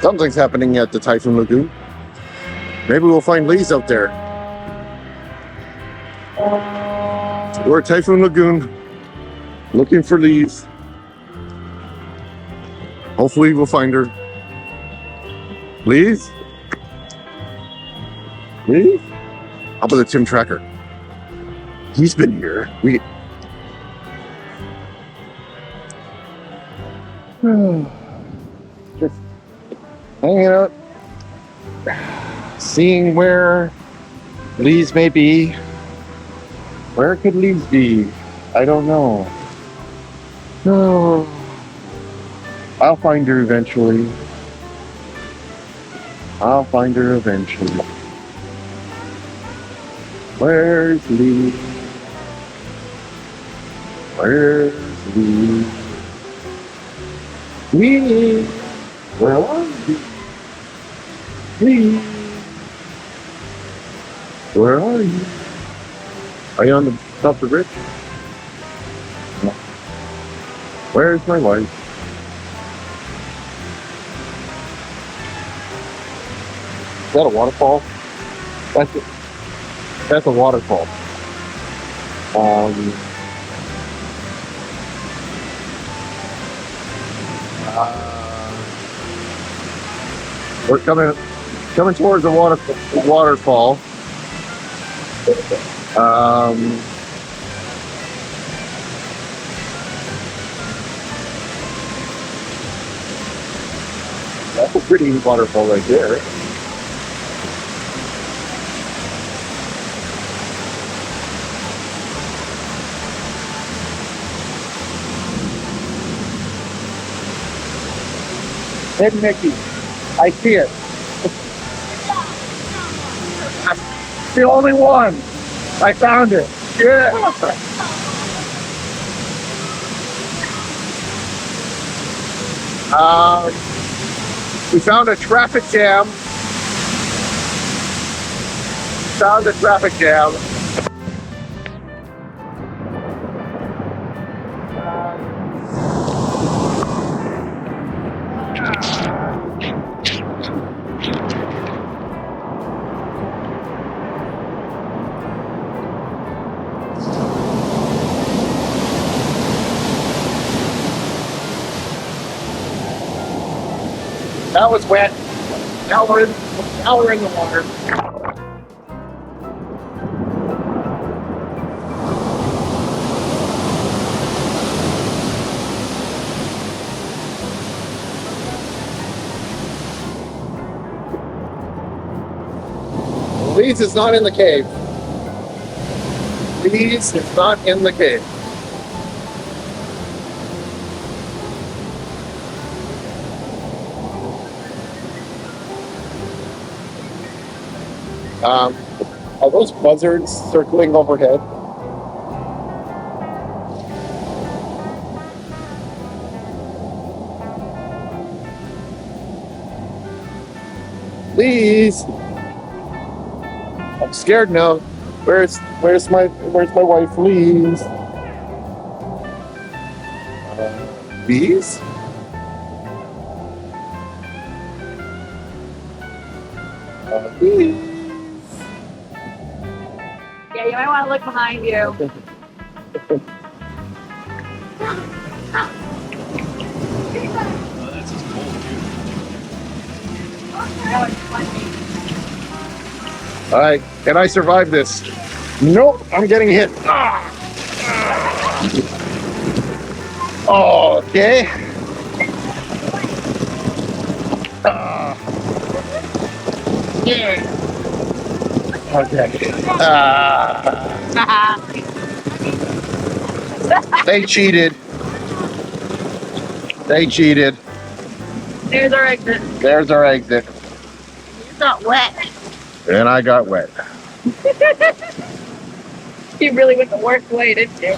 Something's happening at the Typhoon Lagoon. Maybe we'll find Lee's out there. We're at Typhoon Lagoon, looking for Lee's. Hopefully we'll find her. Lee's? Lee's? How about the timtracker? He's been here. Just hanging out, seeing where Lee's may be. Where could Lee's be? I don't know. No. I'll find her eventually. I'll find her eventually. Where's Lee? Where's Lee? Lee? Where are you? Lee? Where are you? Are you on the top of the bridge? No. Where's my wife? Is that a waterfall? That's it. That's a waterfall. We're coming towards the waterfall. That's a pretty waterfall right there. Hey, Mickey, I see it. I'm the only one. I found it. Yeah. We found a traffic jam. Found a traffic jam. That was wet. Now we're in the water. Lee's is not in the cave. Lee's is not in the cave. Are those buzzards circling overhead? Please. I'm scared now. Where's my wife? Please. Bees? Bees. Yeah, you might want to look behind you. All right, can I survive this? Nope, I'm getting hit. Oh, okay. Yeah. Okay. They cheated. They cheated. There's our exit. There's our exit. You got wet. And I got wet. You really went the worst way, didn't you?